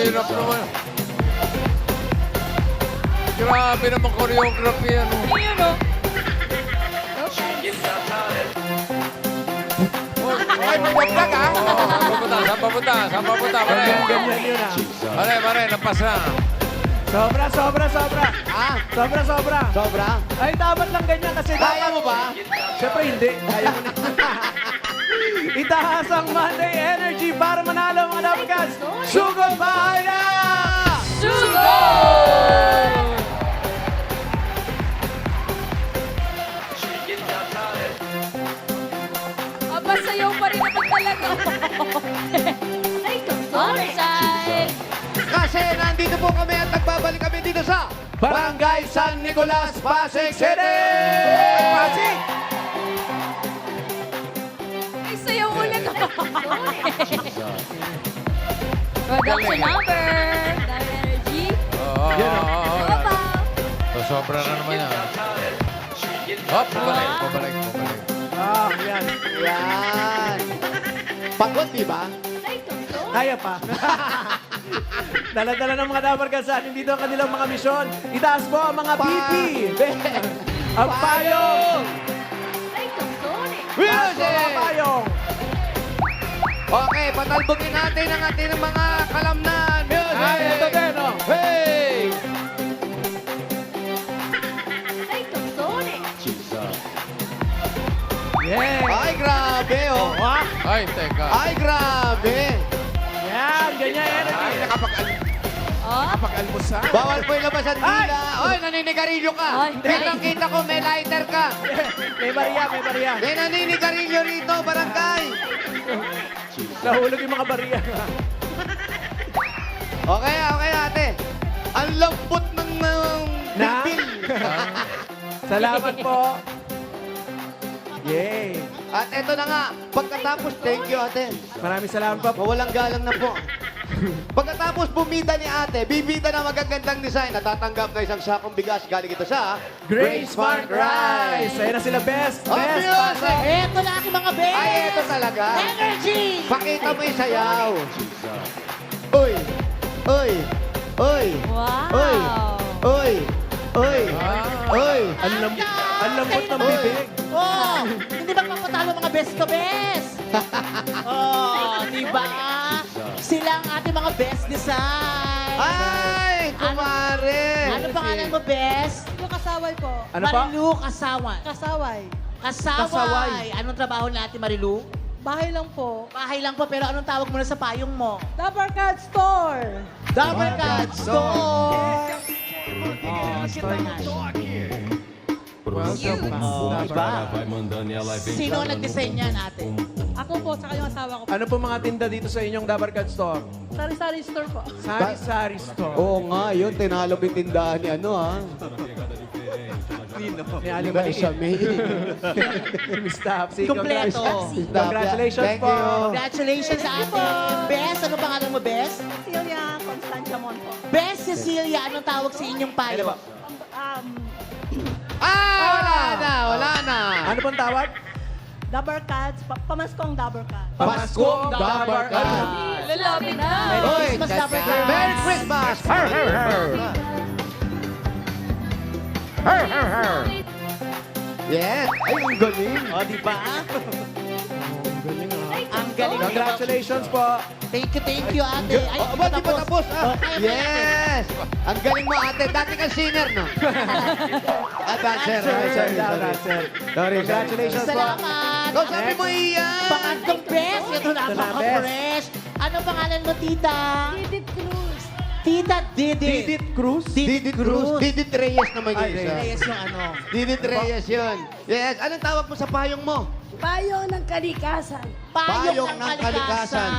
hirap naman. Grabe naman choreography, ano. Yun, oh. Ay, magwagdag ah. Saan papunta? Saan papunta? Pare. Ganyan yun ah. Pare, napas na. Sobra. Ah, Sobra. sobra. Ay, dapat lang ganyan kasi Kaya mo ba? Siyempre hindi. Kaya mo na. Itaas ang Monday Energy para manalo mga Dabarkads. Sugod bahay na! Sugod! Aba, sayaw pa rin naman talaga. Onside! Kasi nandito po kami at nagbabalik kami dito sa Barangay San Nicolas, Pasig City! Pasig! Ay, sayaw ulit. Production number. Dami energy. Oo. Opa. Sobra na naman yan. Hop, pabalik. Ah, yan. Yan. Pagod, di ba? Kaya pa. Dala-dala ng mga Dabarkads sa atin dito ang kanilang mga misyon. Itaas po ang mga BP. Ang payong. Itaas po ang payong. Okay, patalbogin natin ang ating mga kalamnan. Music! Ay, ito din, oh. Hey! Yeah. Ay, grabe, oh. Ay, teka. Ay, grabe. Yan, ganyan energy. Oh, Pag-almusal. Bawal po ilabas ang dila. Oy, naninigarilyo ka. Ay, Kitang-kita ko, may lighter ka. May bariya. May naninigarilyo rito, barangay. Nahulog yung mga bariya. Okay, ate. Ang lambot ng Na? bilbil. Salamat po. Yay. At eto na nga, pagkatapos, thank you, ate. Maraming salamat po. Mawalang galang na po. Pagkatapos bumida ni ate, bibida na magagandang design, natatanggap na isang sakong bigas galing ito sa Great Smart Rice. Ayun na sila, best. Oh, Best. music! Eto na aking mga best! Ay, ito talaga. Energy! Pakita mo yung sayaw. Uy! Uy! Uy! wow. Uy! Uy! Uy! Uy! Ang lambot ng Uy. bibig. Oh, hindi ba mapatalo mga best to best? Oh, di ba? Sila ang ating mga best design. Ay! Kumare! Ano pangalan mo, best? Yung kasaway po. Ano pa? Marilu Kasawan. Kasaway. Kasaway. Kasaway. Anong trabaho natin, Marilu? Bahay lang po. Bahay lang po, pero anong tawag mo na sa payong mo? Dabarkad Store. Dabarkad Store! Oh, store natin. Oh, iba. Sino ang nag-design niyan, ate? Ako po, saka yung asawa ko po. Ano po mga tinda dito sa inyong Dabarkad Store? Sari-sari store po. Sari-sari store. Oo nga, yun. Tinalo yung tindahan ni ano, ha? Ni Ali Diba, sa Maliit. May. Miss Tapsi. Kompleto. Congratulations Thank po. you. Congratulations sa atin. Best, ano pangalan mo, Best? Celia Constancia Mon po. Best Cecilia, anong tawag sa inyong payo? Wala na. Ano pong tawag? Dabarkads. Pamaskong Dabarkad. Paskong Dabarkad. Lalabi na. Oy, Christmas, teka. Dabarkad. Merry Christmas! Yes. Ay, ang galing. O, di ba? Ang galing. Congratulations po. Thank you, ate. Ay, Oh, ba't di pa tapos? Ah, Okay, yes! Ang galing mo, ate. Dati kang singer, no? Dancer. Dancer. Sorry. Congratulations po. Salamat. Ikaw sabi mo iyan. Pangatlong best. Ito na, Ito na, fresh. Ano pangalan mo, tita? Edith Cruz. Tita Didit. Didit Cruz? Didit Cruz. Didit Reyes naman Ay, yung isa. Reyes yung ano. Didit Reyes yun. Yes. Anong tawag mo sa payong mo? Payo ng kalikasan. Payong ng kalikasan.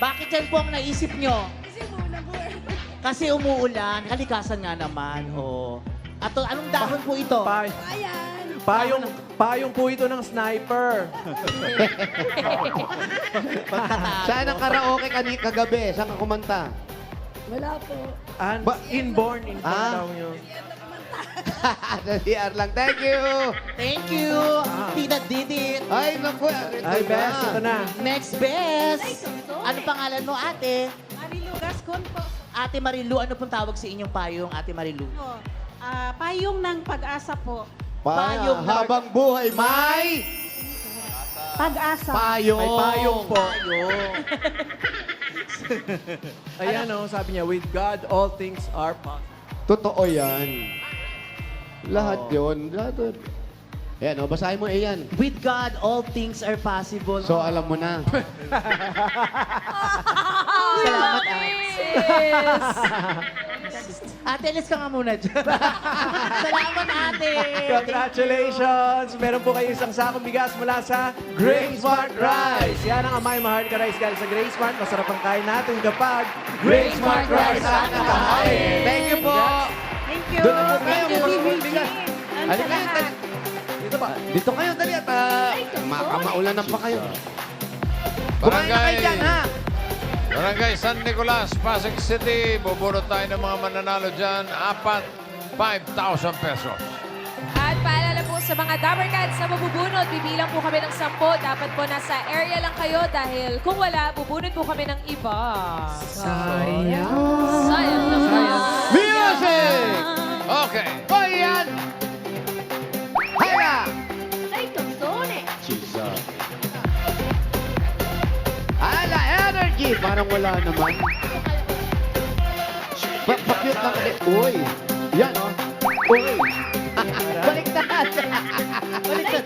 Bakit yan po ang naisip nyo? Kasi muna po eh. Kasi umuulan. Kalikasan nga naman. Oh. At anong dahon po ito? Ayan. Payong po ito ng sniper. Saan ang karaoke kagabi? Saan ka kumanta? Wala po. And inborn Ah. daw yun. Sa CR lang. Thank you. Thank you, Tita Didit. Ay, naku. Ay, best. Ito na. Next best. Ano pangalan mo, ate? Marilu Gascon po. Ate Marilu, ano pong tawag sa inyong payong, Ate Marilu? Payong ng pag-asa po. Payong na- habang buhay, may Pag-asa. payong. May payong po. Payong. Ayan o, sabi niya, with God, all things are possible. Totoo yan. Lahat yun. Lahat yun. Ayan, o, basahin mo yan. With God, all things are possible. So, alam mo na. Salamat, Yes! Ate, alis ka nga muna dyan. Salamat, ate. Congratulations! Meron po kayo isang sakong bigas mula sa Grain Smart Rice. Yan ang Amay Mahal ka Rice galing sa Grain Smart. Masarap ang kain natin kapag Grain Smart Rice ang nakahain. Thank you po. Thank you. Doon na po kayo. Thank you, Mga BBG. bigas. Halika kayo, dali. Dito pa. Dito kayo, dali. At makamaulan pa kayo. Kumain na kayo dyan, ha? Barangay San Nicolas, Pasig City. Bubunot tayo ng mga mananalo dyan. 5,000 pesos. At paalala po sa mga Dabber Cats na mabubunot, bibilang po kami ng 10. Dapat po nasa area lang kayo dahil kung wala, bubunot po kami ng iba. Sayang. Sayang naman. Music! Okay. O, yan! Haya! Ay, tuntone. Jesus. Ala, energy! Parang wala naman. Pakute lang ulit. Uy! Yan, oh. Uy! Baliktad! Baliktad!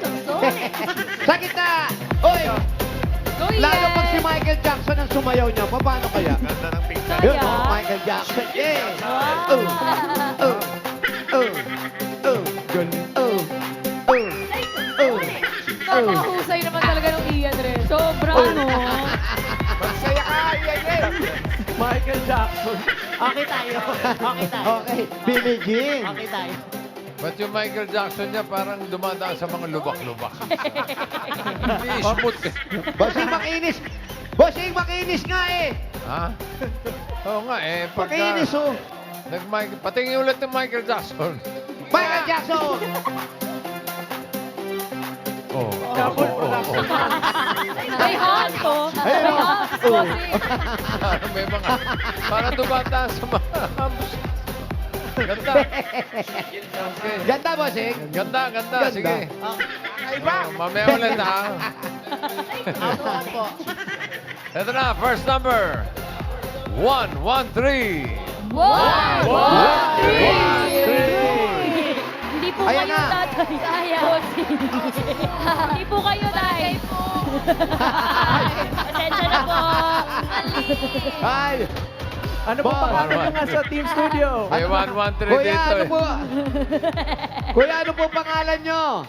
Sa gitna! Uy! Go Lalo pag si yan. Michael Jackson ang sumayaw niya, paano kaya? Yun, oh, Michael Jackson. Yeah! Oh! Oh! Oh! Oh! Oh! Oh! Oh! Napakahusay naman talaga ng Ian rin. Sobra, no? Magsaya ka, Ian! Michael Jackson. Okay tayo. Okay tayo. Okay, Billie Jean. Okay tayo. Ba't yung Michael Jackson niya parang dumadaan sa mga lubak-lubak? Hindi smooth eh. Bossing makinis. Bossing makinis nga eh. Ha? Oo nga eh. Pagka Makinis oh. patingin ulit ng Michael Jackson. Michael Jackson. Oh. Double production. May hanto. Ayun, May oh. hanto. Oh. Parang may mga... Parang dumadaan sa mga... Ganda. Okay. Ganda, bossing. Ganda, ganda. Ganda. Sige. Mamaya ulit ha. Ito na, first number. 1, 1, 3. Hindi po Ayan kayo na. tatay. Sayang. Hindi po kayo tatay po. Pasensya na po. Ay. Ano po Boss. pangalan nyo nga sa Team Studio? May 1, 1, 3 Kuya, dito ano eh. po? Kuya, ano po pangalan nyo?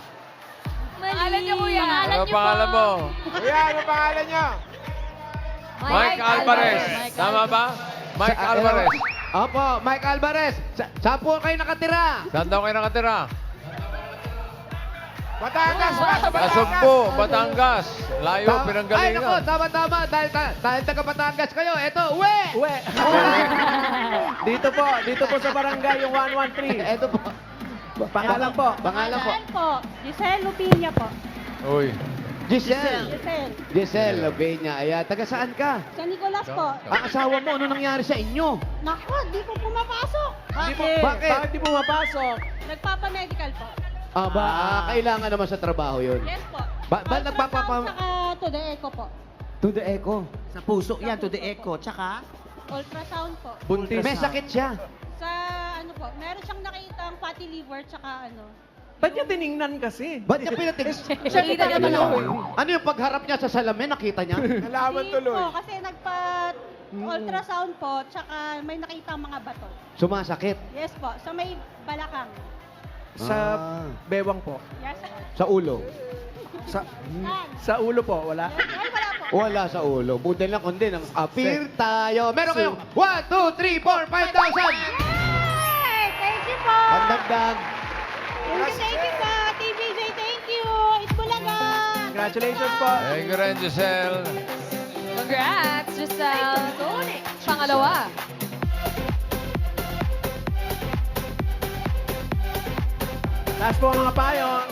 Pangalan niyo, kuya. Ano pangalan mo? Kuya, ano pangalan nyo? Mike Alvarez. Tama ba? Mike Alvarez. Opo, Mike Alvarez. Saan po kayo nakatira? Saan daw kayo nakatira? Batangas, Kasugbo, Batangas. Layo, Ay, pinanggalingan. nako, tama-tama. Dahil taga Batangas kayo. Eto, uwi! Uwe. Dito po sa barangay yung 113. Eto po. Pangalan po. Pangalan po. po. Giselle Lupina po. Uy. Giselle. Giselle. Giselle Lobenia. Ayan, taga saan ka? San Nicolas po. Ang asawa mo, ano nangyari sa inyo? Naku, di po pumapasok. Bakit? Bakit? Bakit di pumapasok? Nagpapa-medical po. Kailangan naman sa trabaho yun. Yes po. Ba nagpapapa... Saka to the echo po. To the echo. Sa puso yan, to the echo. Tsaka, Ultrasound po. Buntis. May sakit siya. Sa ano po, meron siyang nakitang fatty liver tsaka ano. Ba't niya tiningnan kasi? Ba't niya pinatig... Nakita niya ba ako? Ano yung pagharap niya sa salamin? Nakita niya? Hindi po, kasi nagpa-ultrasound po tsaka may nakitang mga bato. Sumasakit. Yes po, sa may balakang. Sa bewang po. Yes. Sa ulo. Sa, Yan. sa ulo po, wala? Ay, wala po. Wala sa ulo. Buti lang kundi ng appear tayo. Meron kayong 1, 2, 3, 4, 5,000! Yay! Thank you po! Pandagdag. Thank you po! TVJ, thank you! Itbulaga! Congratulations po. Thank you rin, Giselle. Congrats, Giselle. Pangalawa. Last po ang mga payong.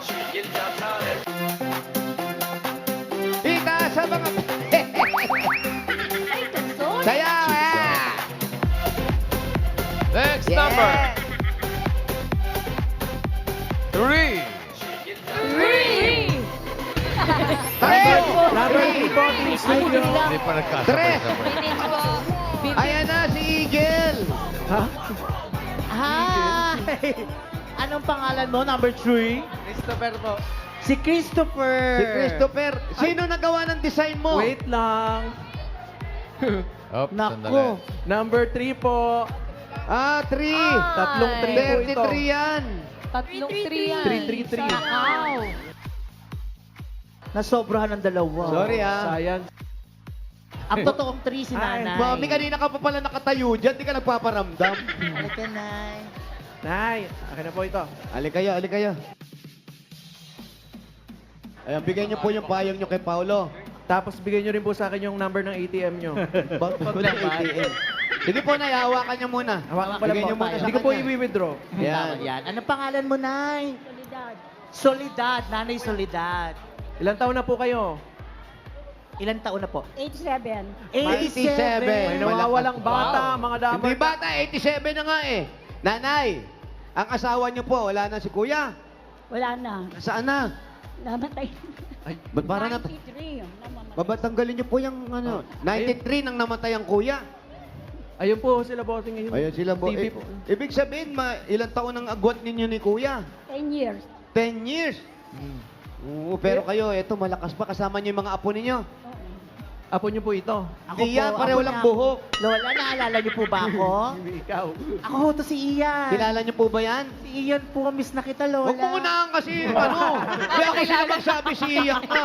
Itaas sa mga... Sayaw! Next number. 3. Number 3 po, Team Studio. Hindi pa nagkasabay. Ayan na, si Eagle. Ha? Hi! Anong pangalan mo, number 3? Christopher po. Si Christopher. Si Christopher. Sino nagawa ng design mo? Wait lang. Op, Nako. Number 3 po. 3. Tatlong 3 po ito. 33 yan. Tatlong 3 yan. 333. Wow. Nasobrahan ng dalawa. Sorry Sayang. Ang totoong 3 si nanay. Mami, kanina ka pa pala nakatayo dyan. Di ka nagpaparamdam. Halika, nay. Nay, akin na po ito. Ali kayo. Ayan, bigyan niyo po yung payong niyo kay Paolo. Tapos bigyan nyo rin po sa akin yung number ng ATM nyo. Bakit wala ATM? Sige po, Nay, hawakan niyo muna. Hawakan ko lang Bigyan po. niyo muna sa Hindi ko po kanya. i-withdraw. Yan. Yan. Anong pangalan mo, nay? Solidad. Nanay Solidad. Ilang taon na po kayo? Ilan taon na po? 87. 87. May nawawalang bata, mga dapat. Hindi bata, 87 na nga eh. Nanay, ang asawa niyo po, wala na si Kuya. Wala na. Saan na? Namatay. Ba't parang 93. Namamatay. babatanggalin niyo po yung ano, 93 nang namatay ang Kuya. Ayun po sila bossing ngayon. Ayun sila po. TV po. Ibig sabihin, ilang taon ang agwat ninyo ni Kuya? 10 years. 10 years. Oo, pero kayo, eto, malakas pa. Kasama niyo yung mga apo ninyo. Apo nyo po ito. Di yan, pareho lang buhok. Lola, naalala niyo po ba ako? Hindi ikaw. Ako ho to si Ian. Kilala niyo po ba yan? Si Ian po, miss na kita, Lola. Huwag mo unahan kasi, ano, kaya ako sila magsabi si Iyak na.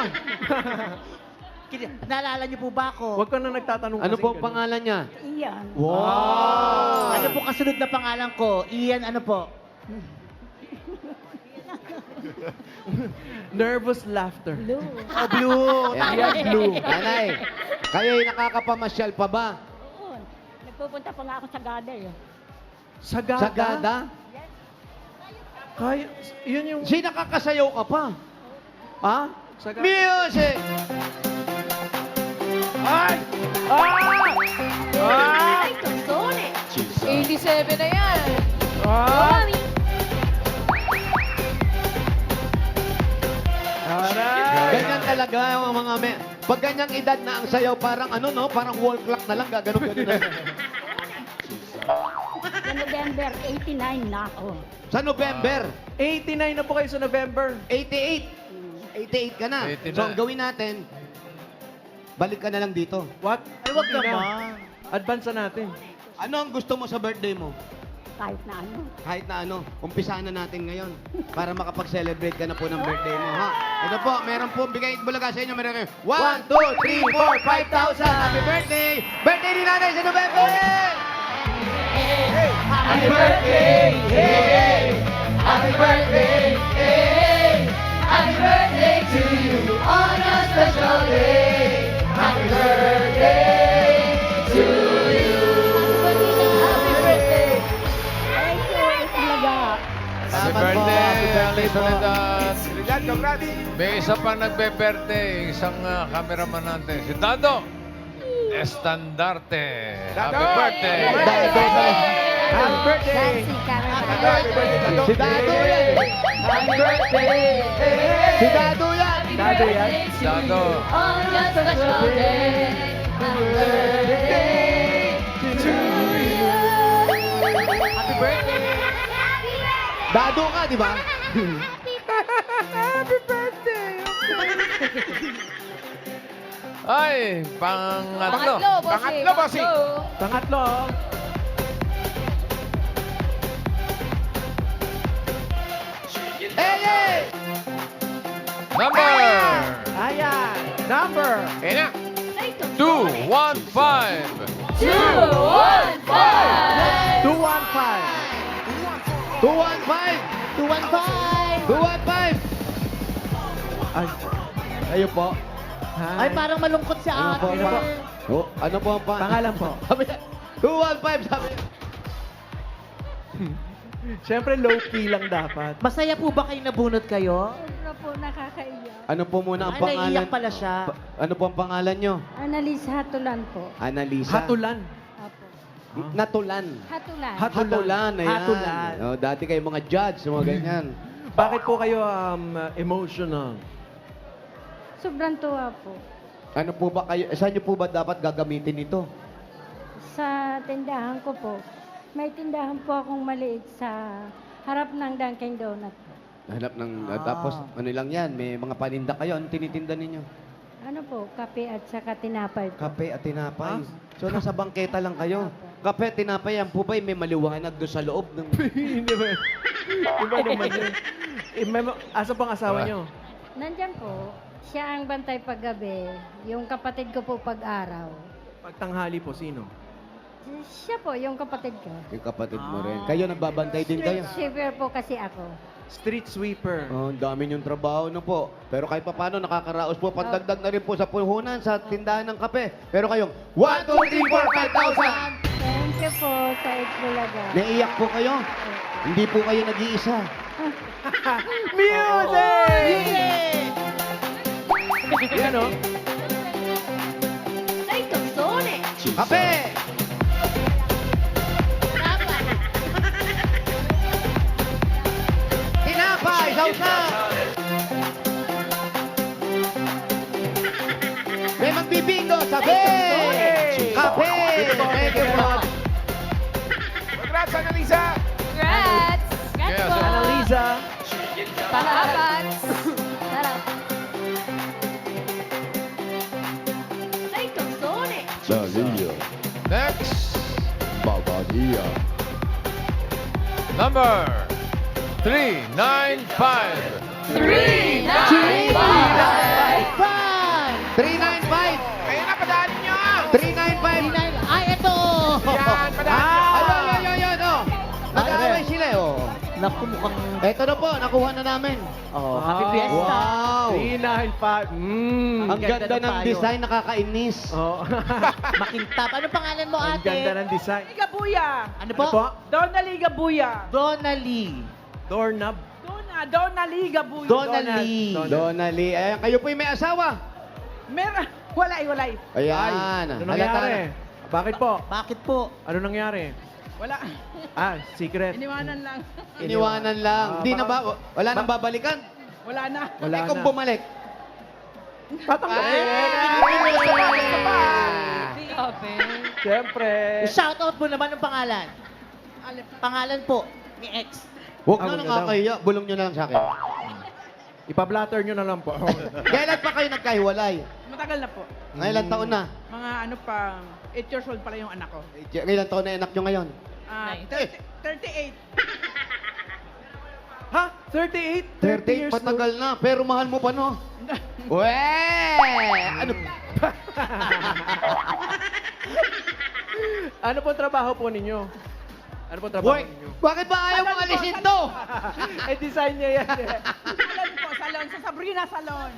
Naalala niyo po ba ako? Huwag ka na nagtatanong Ano kasi po ang ganun. pangalan niya? Iyan. Wow! Ano po kasunod na pangalan ko? Ian, ano po? Nervous laughter. Blue. Oh, Blue. Ayan, Blue. Nanay, kayo'y nakakapamasyal pa ba? Oo. Nagpupunta pa nga ako sa Gader. Sagada? Sagada? Kaya, yun yung... Si nakakasayaw ka pa? Ha? Sagada. Music! Ay! Ah! Ay, Tonsone. 87 na yan. Ah! Aray! Ganyan talaga yung mga pag ganyang edad na ang sayaw, parang ano no, parang wall clock na lang, gaganon-ganon na. Sa November, 89 na ako. Sa November, 89 na po kayo sa November. 88. 88 ka na. 89. So, ang gawin natin, balik ka na lang dito. What? Ay, wag Hindi na. naman. Advance na natin. Ano ang gusto mo sa birthday mo? Kahit na ano. Kahit na ano, umpisahan na natin ngayon para makapag-celebrate ka na po ng birthday mo, ha? Ito po, meron po, bigay bulaga sa inyo, meron kayo. 1, 2, 3, 4, 5,000! Happy birthday! Birthday ni Nanay sa November! Happy birthday! Hey! Happy birthday! Hey! Happy birthday to you on a special day! Happy birthday to you! Happy birthday! Thank you, Itbulaga. Happy Salamat po. birthday, Happy birthday Ali po. Soledad. May isa pang nagbe-birthday, isang cameraman natin, si Dado Estandarte. Happy birthday! Happy birthday! Nancy Caramel. Si Dado yan! Happy birthday! Si Dado yan! Dado yan. Dado. On your special day. Happy birthday. Dado ka, di ba? Ay, pangatlo. Pangatlo, bossing. Pangatlo. Hey, hey! Number Ayan. Number. 215. 215. 215! 215. 215. 215! Ay. Ayo po. Hi. Ay, parang malungkot si Ano po? ate. Ano po ang Pangalan po. Sabi niya, 215 sabi niya. Siyempre, low-key lang dapat. Masaya po ba kayo nabunot kayo? Sobra po nakakaiyak. Ano po muna ang Ay, pangalan? naiiyak pala siya. Ano po ang pangalan nyo? Annalise Hatulan po. Annalisa. Hatulan. Apo. Natulan. Hatulan. Hatulan, ayan. Hatulan. Oh, dati kayo mga judge, mga ganyan. Bakit po kayo emotional? Sobrang tuwa po. Ano po ba kayo, saan niyo po ba dapat gagamitin ito? Sa tindahan ko po, may tindahan po akong maliit sa harap ng Dunkin' Donut. Hanap ng, tapos ano lang yan, may mga paninda kayo, ano tinitinda ninyo? Ano po, kape at saka tinapay po. Kape at tinapay. So nasa bangketa lang kayo. Kape at tinapay, yan po ba may maliwanag doon sa loob ng... Hindi ba? Iba naman yun. Asa pang asawa nyo? Nandyan po, siya ang bantay paggabi, yung kapatid ko po pag-araw. Pagtanghali po, sino? Siya po, yung kapatid ko. Yung kapatid mo rin. Kayo nagbabantay din kayo. Shiver po kasi ako. Street sweeper. Oh, ang dami yung trabaho na po. Pero kahit pa paano, nakakaraos po. Pandagdag na rin po sa puhunan, sa tindahan ng kape. Pero kayong 1, 2, 3, 4, 5,000! Thank you po sa Itbulaga. Naiiyak po kayo? Hindi po kayo nag-iisa. Music! Yan o. Kape! Tinapay, sausaw! May magbibingo, sabi! Kape! Thank you po. Congrats, Annalisa! Congrats! Yes, po! Annalisa. Salamat! Dalia, Next, Bavaria. number 395. 395! Kaya na, padaanin nyo! 395! Ay, ito! Yan, padaanin nyo! Ayun, oh. Nag-aaway sila, oh. Naku, mukhang... Ito na po, nakuha na namin. Oh, happy fiesta. Wow! 395. Ang ganda ng tayo. design, nakakainis. Oh. Makintab. Ano pangalan mo, Ang ate? ganda ng design. Liga Buya. Ano po? Ano po? Donaliga Buya. Donnelly. Doorknob. Donaliga Buya. Donnelly. Donali. Ayan, kayo po'y may asawa. Meron. Walay. Ayan. Ano nangyari? Bakit po? Bakit po? Ano nangyari? Wala. Secret. Iniwanan lang. Iniwanan lang. Di na ba? Wala nang babalikan? Wala na. Wala Eh, kung na. bumalik. Tatanggalin. Siyempre. Shoutout mo naman ang pangalan. Pangalan po ni ex. Huwag Ah, na wag na nakakahiya. Bulong nyo na lang sa akin. Ipa-blatter nyo na lang po. Kailan pa kayo nagkahiwalay? Matagal na po. Ngailan taon na? Mga ano pa, 8 years old pala yung anak ko. Ngailan taon na anak nyo ngayon? 38. Ha? 38? 30 years 38, matagal na. Pero mahal mo pa, no? Weh! Ano? Ano po trabaho po ninyo? Ano po trabaho Boy, ninyo? bakit ba ayaw mong alisin to? Eh, design niya yan eh. Salon po, salon. Sa Sabrina Salon.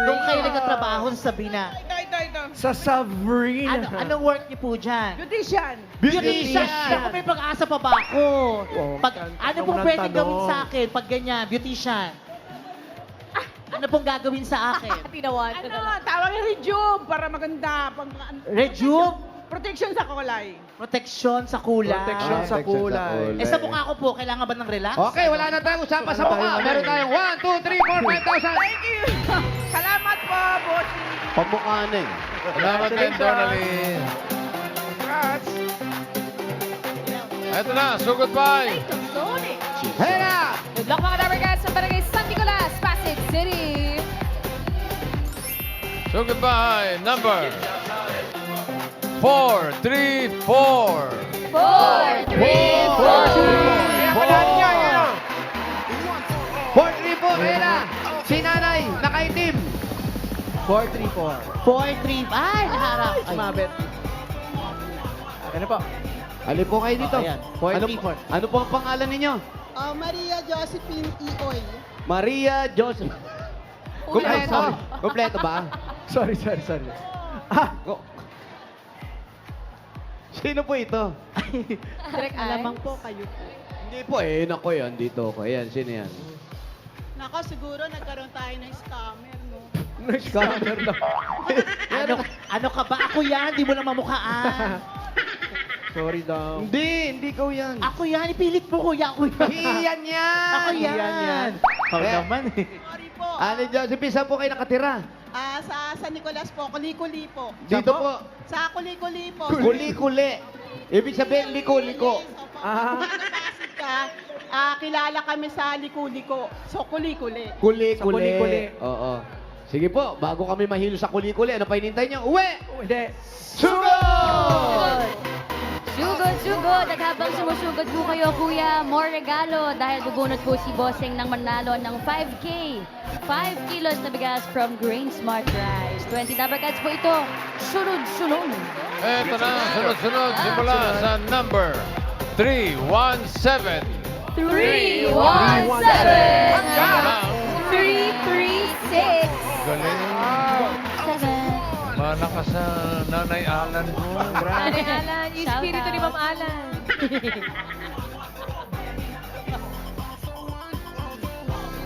Doon kayo nagkatrabaho sa Sabina. Ito. Sa Sabrina. Anong work niyo po dyan? Beautician. Beautician! Ako may pag-asa pa ba ako? Oh, Ano tanong pong ng pwede tanong. gawin sa akin pag ganyan, beautician? Ano pong gagawin sa akin? Tinawan ko na lang. Tawagin Rejuve para maganda. Rejuve? Protection sa kulay. Protection sa kulay. Protection sa kulay. Eh sa mukha ko po, kailangan ba ng relax? Okay, wala na tayong usapan sa mukha. Meron tayong 1, 2, 3, 4, 5,000. Thank you. Salamat po, bossy. Pamukha na eh. Salamat kay Donali. Eto na, so goodbye. Hey na! Good luck mga Dabber Cats sa Barangay San Nicolas, Pasig City! So goodbye, number 434. 4, 3, 4! Padaanin nyo, yun o. 434, hey na! Si nanay, nakaitim. 434. 4-3. Ay, naharap. Ay. Sumabit. Ano po? Alin po kayo dito? Ayan, Ano, 434. ano po ang pangalan ninyo? Maria Josephine Ioy. Maria Joseph. Kompleto? Kompleto ba? Sorry. Go- Sino po ito? Direct Alamang po kayo po. Hindi po eh. Nako yan. Dito ko. Ayan, sino yan? Nako, siguro nagkaroon tayo ng scammer, no? Scammer na. Ano ka ba? Ako yan, di mo na mamukhaan. Sorry daw. Hindi ikaw yan. Ako yan, ipilit mo kuya. Ako yan. Iyan yan! Ako yan. yan. Ako Eh. naman eh. Sorry po. Ano dyan? Si Pisa po kayo nakatira. Sa San Nicolas po, Kuli-Kuli po. Dito po. Sa Kuli-Kuli po. Kuli-kuli. Ibig sabihin, liko-liko. Yes, opo. Ah. Kung napasig ka, kilala kami sa Liku-Liko. So, Kuli-Kuli. Kuli-kuli. Sa kuli-kuli. Oo. Sige po, bago kami mahilo sa kuli-kuli, ano pa hinintay niyo? Uwi! Oh, hindi. Sugod! Sugod, sugod! At habang sumusugod po kayo, kuya, more regalo dahil bubunot po si Bossing ng manalo ng 5K. 5 kilos na bigas from Grain Smart Rice. 20 number cards po ito. Sunod-sunod. Eto na, sunod-sunod. Simula sa number 317. 317! 336! Galing. 7. Malakas sa Nanay Alan mo. Nanay Alan, yung Shout espiritu ni out. Ma'am Alan.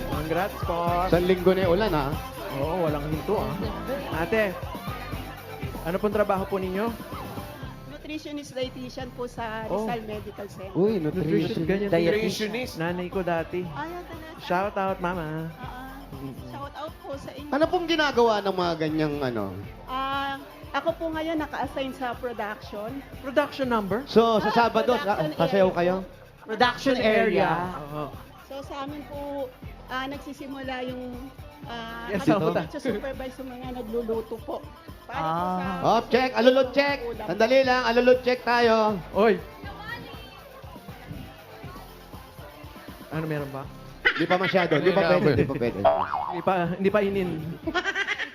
Congrats po. Sa linggo na yung ulan, ha? Oo, walang hinto ah. Ate, ano pong trabaho po ninyo? Nutritionist dietitian po sa Oh. Rizal Medical Center. Uy, Nutrition, ganyan. Dietitian. Nanay ko dati. Ayaw talaga. Shout out, mama. Shout out po sa inyo. Ano pong ginagawa ng mga ganyang ano? Ako po ngayon naka-assign sa production. Production number? So, sa Sabado, production sasayaw area kayo? Production area. Oo. So sa amin po, nagsisimula yung Yes, ito. supervise yung mga nagluluto po. Para po sa... Oh, check, alulot check. Sandali lang, alulot check tayo. Oy! Ano meron ba? Di pa masyado, di pa pwede, di pa pwede. Hindi pa inin.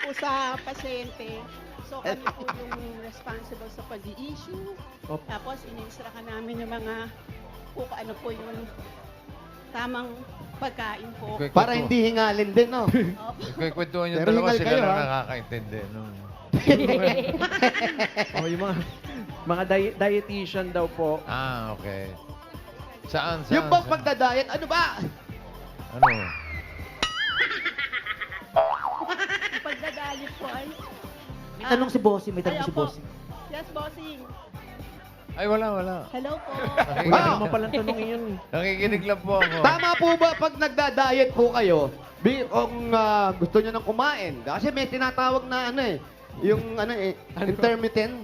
po sa pasyente. So kami po yung responsible sa pag-i-issue. Op. Tapos in-instruct namin yung mga kung ano po yung tamang pagkain po. Para hindi hingalin din, no? Kwentuhan yung Pero dalawa, hingal sila kayo, lang ha? nakakaintindi. No? Oh, yung mga dietitian daw po. Ah, okay. Saan? Yung bang pagdadayet, ano ba? Ano? Yung pagdadalit po ay... May tanong si Bossing, may tanong Ay, si opo. Bossing. Yes, bossing. Ay, wala. Hello po. Wala naman palang tanongin yun. Nakikinig lang po ako. Tama po ba pag nagda-diet po kayo, kung gusto nyo nang kumain? Kasi may tinatawag na ano eh, yung ano eh, intermittent.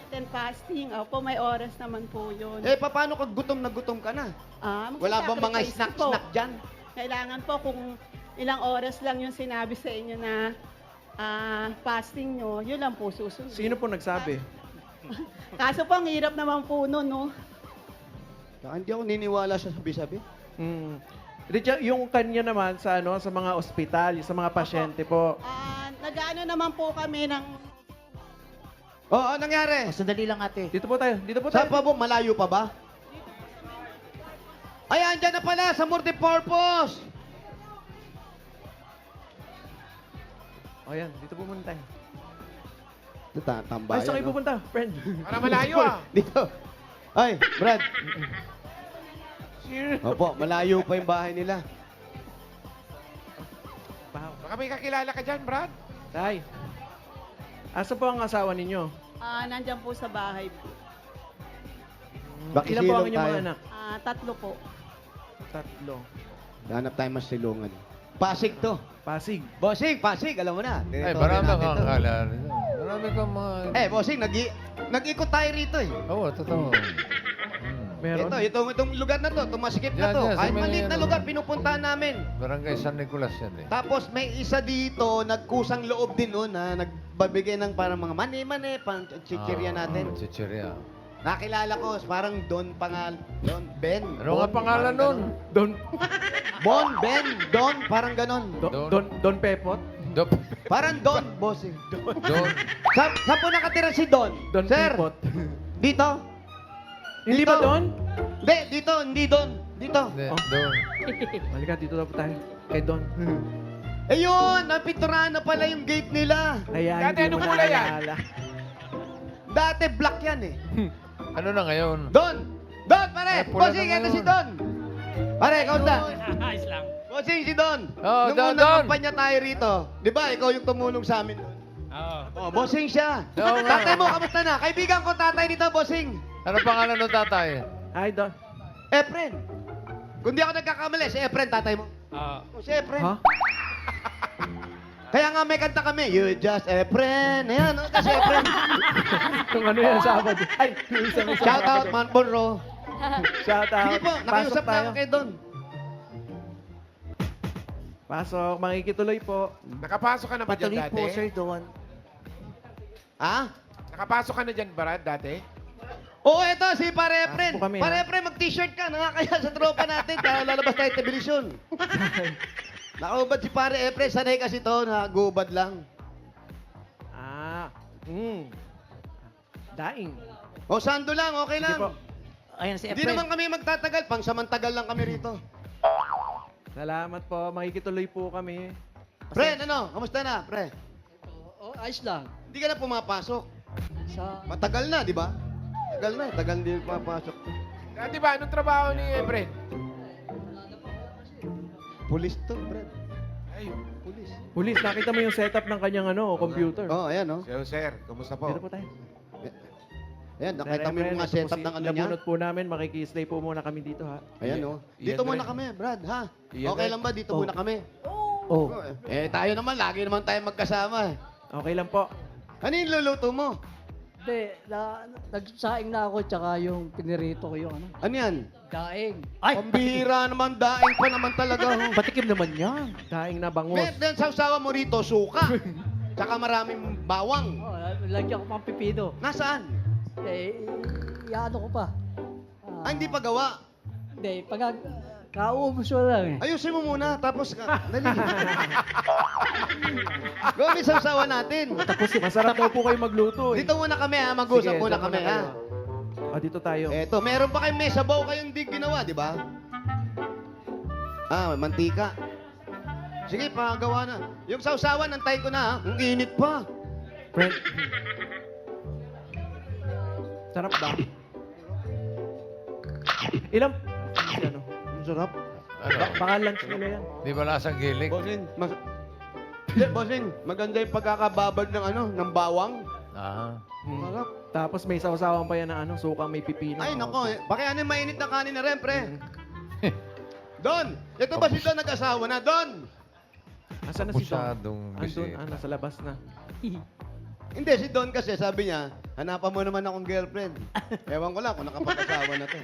Then fasting. Opo, may oras naman po yun. Eh, paano kung gutom na gutom ka na? Wala bang mga magsasacrifice snack-snack po. dyan? Kailangan po kung ilang oras lang yung sinabi sa inyo na fasting nyo, yun lang po susunod. Sino po nagsabi? Kaso po, ang hirap naman po nun, no? Hindi ako niniwala sa sabi-sabi. Hmm. Richard, yung kanya naman sa ano sa mga ospital, sa mga pasyente po. Nag-ano naman po kami ng... Oo, anong nangyari? Oh, sandali lang ate. Dito po tayo. Saan pa po? Malayo pa ba? Ay, andyan na pala sa multipurpose. O yan, dito po muna tayo. Tambayan. Ay, saan kayo pupunta, friend? Para malayo ah. Dito. Ay, Brad. Opo, malayo pa yung bahay nila. Baka may kakilala ka dyan, Brad. Tay. Asa po ang asawa ninyo? nandyan po sa bahay po. Bakit Ilan po ang silong inyong mga tayo? anak? 3 po. 3. Hanap tayo mas silungan. Pasig to. Pasig. Bossing, Pasig, alam mo na. Ay, Territory marami natin kang to. kakilala. Marami kang mga... Eh, Bossing, nag-ikot tayo rito eh. Oo, totoo. Meron? Itong lugar na to, tumasikip na Yan, to. yan, sa Kahit may maliit na ano. lugar, pinupuntahan namin. Barangay San Nicolas yan eh. Tapos may isa dito, nagkusang loob din noon na nagbabigay ng parang mga mani-mani, pang chichirya natin. Chichirya. Nakilala ko, parang Don Don Ben. Ano nga pangalan nun? Don Bon, Ben, Don, parang ganon. Don Pepot? Dop. Parang Don, bossing. Don. Saan po nakatira si Don? Don Sir, Pepot. dito? Hindi Dito. ba Don? Hindi, dito, hindi Don. Dito. Hindi, Oh. Don. Halika, dito daw po tayo. Kay Don. Ayun, napinturahan na pala yung gate nila. Kaya Dati hindi mo anong kulay yan? naalala. Dati black yan eh. Ano na ngayon? Don! Don, pare! Ay, pula Bossing, na ito ngayon. si Don! Pare, kaunta. Bossing, si Don. Oh, Nung Don, unang Don. kampanya tayo rito, di ba, ikaw yung tumulong sa amin doon? Oo. Oh, bossing siya. Oo nga. Tatay mo, kamusta na? Kaibigan ko tatay dito, bossing. Ano pangalan ng tatay? Ay, Don. Efren. Kung di ako nagkakamali, si Efren, tatay mo. Si Efren. Ha? Kaya nga may kanta kami, You Just Efren. Ayan, kasi Efren. Kung ano yan, Sabado. Ay, yung isa may Shout out, Mount Monroe. Shout out. Sige po, nakiusap na ako kay Don. Pasok, makikituloy po. Nakapasok ka na ba dyan dati? Don. Ha? Nakapasok ka na dyan, Brad, dati? Oo, eto, si Pare Efren. po kami, Pare ha? Efren, mag-t-shirt ka. Nakakaya sa tropa natin. Kaya lalabas tayo television. Nakaubad si Pare Efren. Sanay kasi to, nagubad lang. Ah, daing. O, sando lang, okay Sige po. lang. Ayan si Hindi Efren. naman kami magtatagal. Pang-samantagal lang kami rito. Salamat po, makikituloy po kami. Pre, ano? Kamusta na, pre? Ayos lang. Hindi ka na pumapasok. Sa... Matagal na, di ba? Tagal hindi pumapasok. Dati ba, anong trabaho ni Efren? Pulis to, pre. Ay, Pulis. Pulis, nakita mo yung setup ng kanyang computer. Oh, ayan, oh. sir, kumusta po? Dito po tayo. Ayan, nakita mo yung mga Ito po setup si- ng ano niya. Nabunot po namin, makikistay po muna kami dito ha. Ayan, oh. Iyan Dito rin. muna kami, Brad, ha? Iyan Okay rin. lang ba? Dito Oh. muna kami. Oh, Eh, tayo naman, lagi naman tayo magkasama, eh. okay lang po. Ano yung luluto mo? Hindi, nagsaing na ako tsaka yung pinirito ko yung ano. Ano yan? Daing. Pambihira naman, daing pa naman talaga, oh. Patikim naman yan. Daing na bangos. Then, sausawa mo rito, suka. Tsaka maraming bawang. Oh, lagyan ko pang pipino. Nasaan? Iano ko pa. Ah, hindi pa gawa. Hindi, pag kaubos mo lang eh. Ayusin mo muna, tapos dali. Gawin yung sausawa natin. Masarap daw po kayo magluto eh. Dito muna kami, ha? Mag-usap Sige, muna dyan kami, ha? kayo. Ah, dito tayo. Eto, meron pa kayong may sabaw kayong di ginawa, di ba? Ah, may mantika. Sige, pagawa na. Yung sausawan, antay ko na, ha? Ang init pa. Friend. Sarap ba? Ilang... Ano? Ang sarap. Ano? Baka lunch nila yan. Di ba lasang gilik? Bossing, Hindi, bossing, maganda yung pagkakababad ng ano, ng bawang. Ah. Sarap. Tapos may sausawan pa yan na suka may pipino. Ay, nako, eh. Baka ano yung mainit na kanin na rin, pre. Don! Ito ba si Don nag-asawa na? Don! Asan na si Don? Pusadong Andun, bisita. nasa labas na. Hindi, si Don kasi sabi niya, hanapan mo naman akong girlfriend. Ewan ko lang kung nakapag-asawa na to.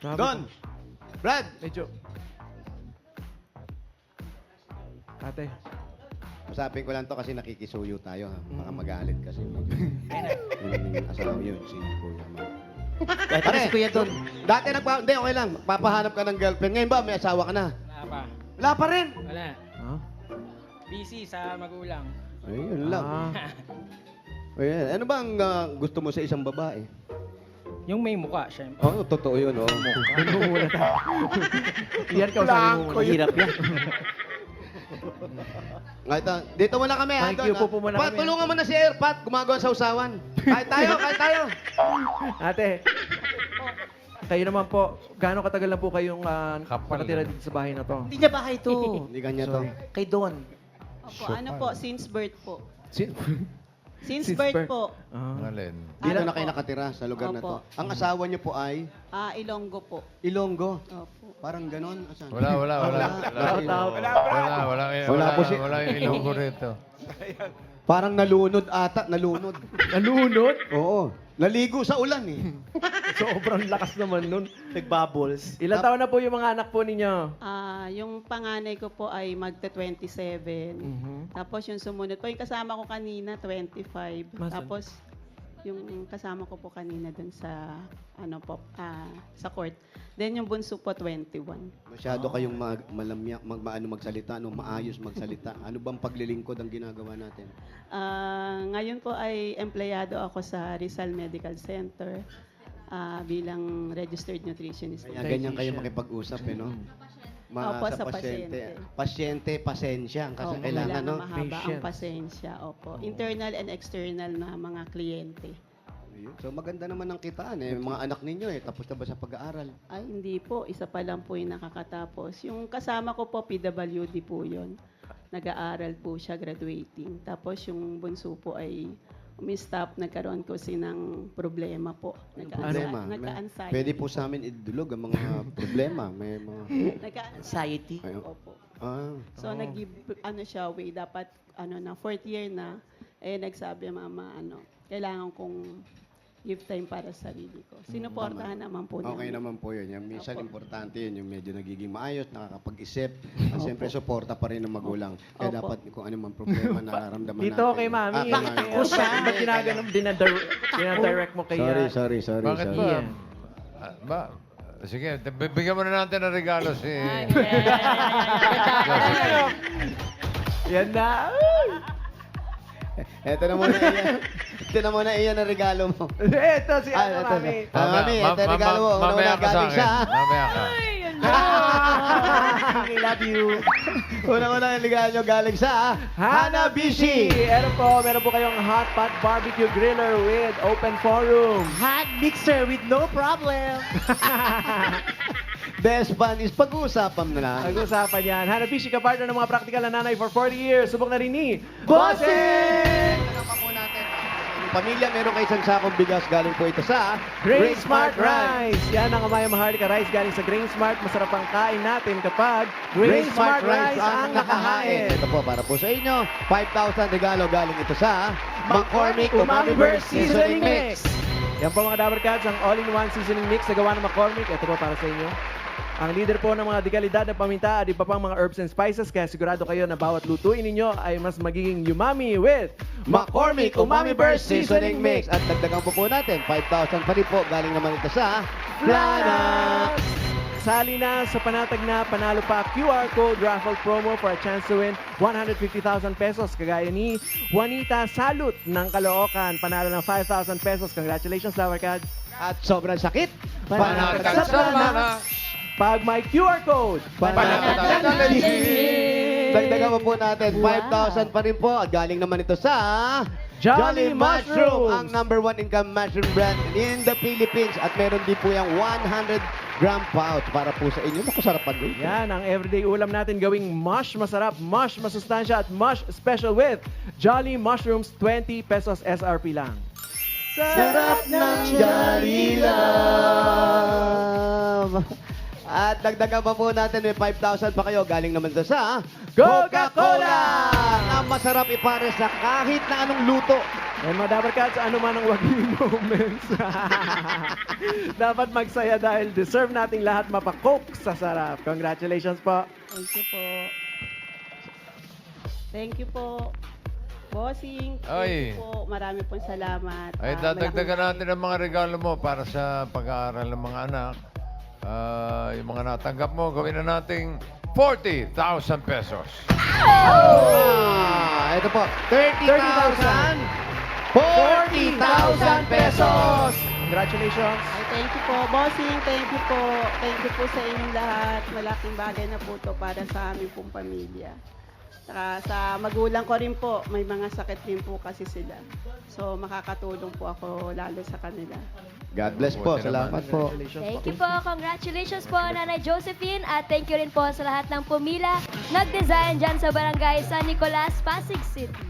Sabi Don! ko, Brad! Medyo... Ate, Usapin ko lang to kasi nakikisuyo tayo, ha? Baka magalit kasi. Yung asawa yun, si Kuya Ma. Pare, si Kuya Don. Dati hindi, okay lang. Papahanap ka ng girlfriend. Ngayon ba, may asawa ka na? Wala pa. Wala pa rin. Wala. ha? Busy sa magulang. Ayun lang. Ah, Ayan. Ano ba ang gusto mo sa isang babae? Yung may muka, syempre. Oo, totoo yun, oh. doon mo muna tayo. Iyan ka, usahin mo muna. Hirap yan. Ito, dito muna kami, ha? Thank you Don, po muna ha? kami, ha? Tulungan mo na si Airpat, gumagawa sa usawan. Kahit tayo, kahit tayo. Ate, kayo naman po, gaano katagal na po kayong Kapal nakatira na. dito sa bahay na to? Hindi niya bahay to. Hindi kanya to. Kay Don. Opo, ano po, since birth po. Sin- Since Since birth birth. po. Ah. Alin? Dito Ano na kayo po? nakatira sa lugar na to. Opo. Ang asawa niyo po ay Ilonggo po. Ilonggo. Opo. Parang ganon. Asan? Wala. Wala. Wala po si- yung ilonggo rito. Parang nalunod ata. Nalunod. Nalunod? Oo. Naligo sa ulan eh. Sobrang lakas naman nun. Nag-bubbles. Ilan taon na po yung mga anak po ninyo? Yung panganay ko po ay magta-27. Tapos yung sumunod po, yung kasama ko kanina, 25. Masan? Tapos yung kasama ko po kanina dun sa, sa court. Then yung bunso po, 21. Masyado kayong malamyak, magsalita, maayos magsalita. Ano bang paglilingkod ang ginagawa natin? Ngayon po ay empleyado ako sa Rizal Medical Center bilang registered nutritionist. Kaya ganyan kayo makipag-usap eh, no? Opo, sa pasyente. Pasyente, pasensya. Kasi Opo, kailangan, no? mahaba ang Patience. pasensya. Opo. Internal and external na mga kliyente. Ayun. So maganda naman ang kitaan eh. Mga anak ninyo eh. Tapos na ba sa pag-aaral? Ay, hindi po. Isa pa lang po yung nakakatapos. Yung kasama ko po, PWD po yun. Nag-aaral po siya, graduating. Tapos yung bunso po ay umistop, nagkaroon kasi ng problema po. Problema. Nagka-anxiety. Pwede po sa amin idulog ang mga problema. May mga... Anxiety. Ayun. Opo. Ah. So, nag-give, siya way, dapat, na, 4th year na, nagsabi, mama, kailangan kong give time para sa sarili ko. Sinuportahan naman po Okay niya. naman po yun. Yung minsan Opo. importante yun, yung medyo nagiging maayos, nakakapag-isip. At siyempre, suporta pa rin ng magulang. Kaya Opo. dapat kung ano man problema nararamdaman Dito natin. kay Mami. kay Mami. Ako siya. Ba't ginaganon, dinadirect mo kay... Sorry. Bakit ba? Ian. Sige, bibigyan mo na natin ng regalo si... Yan na. Ito na muna iyan. Ito na muna iyan ang regalo mo. Ito si ito Mami. na. Mami, ito ang regalo mo. Mamaya Una-una ka sa galing akin. siya. Mamaya ka. I love you. Una-una ang regalo nyo galing sa Hanabishi. Meron po kayong hot pot barbecue griller with open forum. Hot mixer with no problem. Best fun is pag-uusapan na lang. Pag-usapan yan. Hanabishi, kapartner ng mga practical na nanay for 40 years. Subok na rin ni Bossing! Yung pamilya, meron kayo isang sakong bigas. Galing po ito sa Grain Smart Rice. Yan ang Amaya Maharlika Rice galing sa Grain Smart. Masarap ang kain natin kapag Grain Smart Rice ang nakahain. Ito po, para po sa inyo. 5,000 regalo galing ito sa McCormick Umami Burst Seasoning Mix. Yan po mga Dabber Cats, ang all-in-one seasoning mix na gawa ng McCormick. Ito po para sa inyo. Ang leader po ng mga dekalidad ng paminta at iba pang mga herbs and spices, kaya sigurado kayo na bawat lutuin ninyo ay mas magiging umami with McCormick Umami Burst Seasoning Mix. At dagdagan po natin, 5,000 pa rin po. Galing naman ito sa Planax. Sali na sa panatag na panalo pa QR code raffle promo for a chance to win 150,000 pesos. Kagaya ni Juanita Salut ng Caloocan. Panalo ng 5,000 pesos. Congratulations, Dabber Cats. At sobrang sakit. Panatag sa Planax. Pag may QR code, Panatag sa Legit. Dagdagan po natin, 5,000 pa rin po. At galing naman ito sa Jolly Mushroom, Mushrooms. ang #1 income mushroom brand in the Philippines. At meron din po yung 100-gram pouch para po sa inyo. Naku, sarapan doon. Yan, ang everyday ulam natin gawing mush masarap, mush masustansya at mush special with Jolly Mushrooms, 20 pesos SRP lang. Sarap ng Jolly Love! At dagdagan pa po natin, may 5,000 pa kayo. Galing naman ito sa Coca-Cola! Na masarap ipare sa kahit na anong luto. And mga Dabber Cats, ano man ang waging moments. Dapat magsaya dahil deserve nating lahat mapakoke sa sarap. Congratulations po. Thank you po. Thank you po. Bossing, Ay. thank you po. Marami pong salamat. Ay, dadagdagan natin ang mga regalo mo para sa pag-aaral ng mga anak. Yung mga natanggap mo, gawin na nating 40,000 pesos. Ito po, 30,000! 40,000 pesos! Congratulations. Ay, thank you po. Bossing, thank you po. Thank you po sa inyong lahat. Malaking bagay na po ito para sa aming pong pamilya. Saka sa magulang ko rin po, may mga sakit din po kasi sila. So, makakatulong po ako lalo sa kanila. God bless po. Salamat po. Thank you po. Congratulations po, Nanay Josephine. At thank you rin po sa lahat ng pumila, nag-design dyan sa Barangay San Nicolas, Pasig City.